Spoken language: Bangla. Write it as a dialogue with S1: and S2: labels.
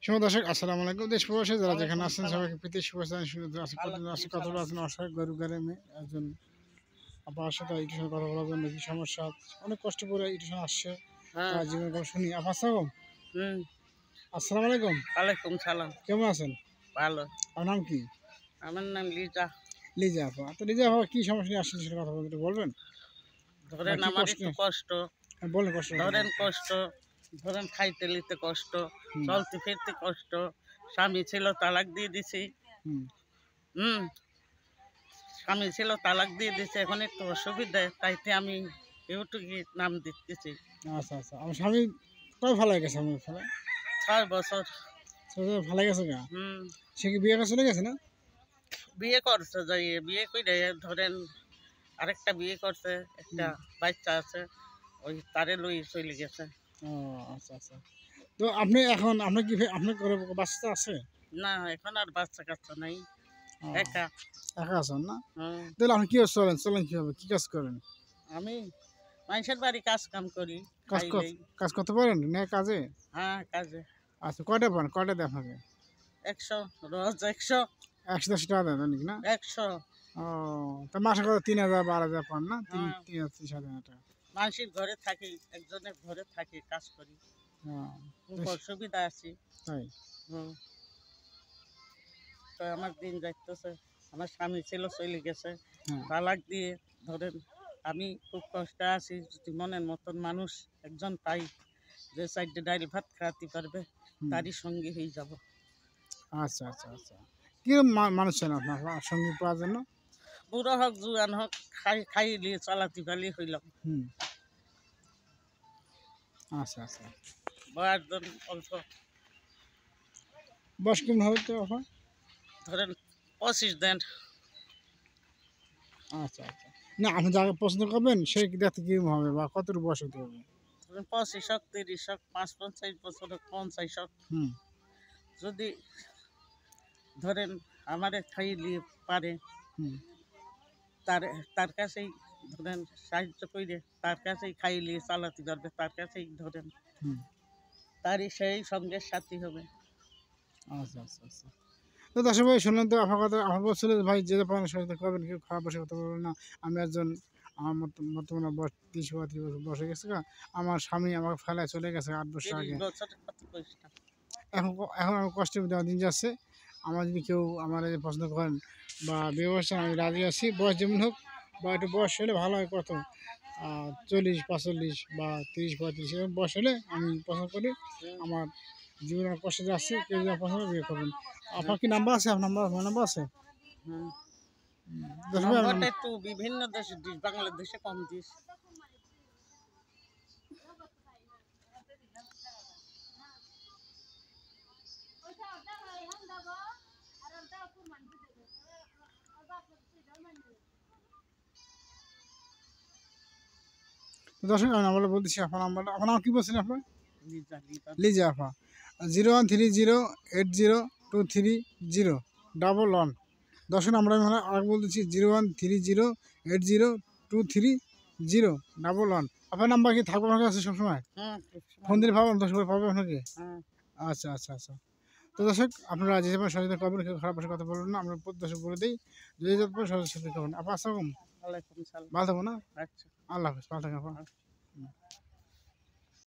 S1: শুভ দর্শক আসসালামু আলাইকুম। দেশ প্রবাসী যারা যেখানে আছেন সবাইকে প্রীতি শুভেচ্ছা আজকে কথা বলছেন অসহায় গরু গ্রামে একজন আপার সাথে ইউটিউশন কথা বলার জন্য কি সমস্যা, অনেক কষ্ট করে ইউটিউশন আসছে তার জীবনের কথা শুনি। আপা আসসালামু আলাইকুম।
S2: ওয়ালাইকুম সালাম।
S1: কেমন আছেন?
S2: ভালো।
S1: আপনার নাম কি?
S2: আমার নাম লিজা।
S1: লিজা আপা। তো লিজা আপা কি সমস্যা নিয়ে আসছেন সেটা কথা বলতে বলবেন?
S2: ধরেন আমার একটু কষ্ট,
S1: বলেন কষ্ট।
S2: ধরেন খাইতে লিতে কষ্ট, চলতে ফিরতে কষ্ট। স্বামী ছিল তালাক দিয়ে দিছি। স্বামী ছিল তালাক দিয়ে দিছে, এখন একটু অসুবিধা, তাইতে আমি ইউটিউবে নাম দিতেছি।
S1: আচ্ছা আচ্ছা। আমার স্বামী কয় ভালো গেছে? আমার ফেলা
S2: 6 বছর।
S1: ভালো গেছে গা। সে কি বিয়ে করে চলে গেছে না?
S2: বিয়ে করছে, যাই বিয়ে করে ধরেন আরেকটা বিয়ে করছে, একটা বাচ্চা আছে, ওই তারে লই চলে গেছে।
S1: ও আচ্ছা আচ্ছা। তো আপনি এখন আপনার কি আপনার ঘরে বাচ্চা আছে?
S2: না, এখন আর বাচ্চা কাচ্চা নাই, একা
S1: একা আছেন না? তাহলে আপনি কি চলেন কিভাবে, কি কাজ করেন?
S2: আমি মানুষের বাড়ি কাজ কাম করি।
S1: কাজ করতে পারেন না কাজে?
S2: হ্যাঁ, কাজে।
S1: আচ্ছা, কয়টা পান, কয়টা দেন আপনাকে?
S2: 100 রোজ 100
S1: 110 টাকা দেন নাকি না?
S2: 100।
S1: ও, তা মাসে কত 3000 12,000 পান না? 3000 টাকা।
S2: মানুষের ঘরে থাকি, একজনের ঘরে থাকি, কাজ করি। খুব অসুবিধা আছি।
S1: তাই?
S2: তো আমার দিন যাইতেছে। আমার স্বামী ছিল চলে গেছে তালাক দিয়ে। ধরেন আমি খুব কষ্টে আছি। যদি মনের মতন মানুষ একজন পাই যে সাইডে ডাইল ভাত খাওয়াতে পারবে, তারই সঙ্গী হয়ে যাব।
S1: আচ্ছা আচ্ছা আচ্ছা। কিরকম মানুষ চান আপনার সঙ্গী পাওয়ার জন্য?
S2: বুড়ো হোক জুয়ান হোক, খাইলে চালাতে পারলে হইলাম।
S1: আচ্ছা আচ্ছা।
S2: বয়সজন অল্প।
S1: বয়স কেমন হবে তো আপনার?
S2: ধরেন 25 দেন।
S1: আচ্ছা আচ্ছা। না, আপনি যাকে পছন্দ করবেন সে দেখতে কিরকম হবে বা কতটুকু বয়স হতে হবে?
S2: 25 হোক, 30 হোক, 55 বছর হোক, 50 হোক। যদি ধরেন আমারে খাইলে পারে, তার কাছেই ধরেন সাহায্য করে, তার কাছেই খাইলে চালাতে পারবে, তার কাছেই ধরেন তারই সেই সঙ্গের সাথী হবে।
S1: আচ্ছা আচ্ছা আচ্ছা। তো দর্শক ভাই শুনলেন তো আপনার কথা। আমার বলছিল ভাই যেতে পারেন সহযোগিতা করবেন, কেউ খারাপ বসে কথা বলবেন না। আমি একজন, আমার বর্তমানে বয়স 30 বছর বসে গেছে গা। আমার স্বামী আমাকে ফেলায় চলে গেছে 8 বছর আগে। এখন এখন আমার কষ্টের দিন যাচ্ছে। আমার যদি কেউ আমার পছন্দ করেন বা ব্যবস্থা, আমি রাজি আছি। বয়স যেমন হোক, বা একটু বয়স হলে ভালো হয়, কত 40 45 বা 30 35 এরকম বয়স হলে আমি পছন্দ করি। আমার জীবনে কষ্টে যাচ্ছে, কেউ যদি পছন্দ বিয়ে করবেন। আপনার কি নাম্বার আছে? আপনার নাম্বার আছে?
S2: একটু বিভিন্ন দেশে দিস, বাংলাদেশে কম দিস।
S1: দর্শক আমি নাম্বারটা বলতেছি। আপনার নাম্বারটা, আপনার নাম কি বলছেন আপনার? লিজা আপা। 013080230111। দর্শক আমরা আরেক বলতেছি 013080230111। আপনার নাম্বার কি থাকবে আপনার কাছে সবসময়? ফোন দিলে পাবেন, দর্শক পাবে আপনাকে? আচ্ছা আচ্ছা আচ্ছা। তো দর্শক আপনারা যে যেমন সহযোগিতা করবেন, কেউ খারাপ ভাষায় কথা বলবেন না। আমরা দর্শক বলে দিই, যদি সহযোগিতা করবেন। আপা আসসালাম।
S2: ওয়ালাইকুম সালাম।
S1: ভালো থাকবো না?
S2: আচ্ছা,
S1: আল্লাহ হাফেজ, ভালো থাকবেন আপা।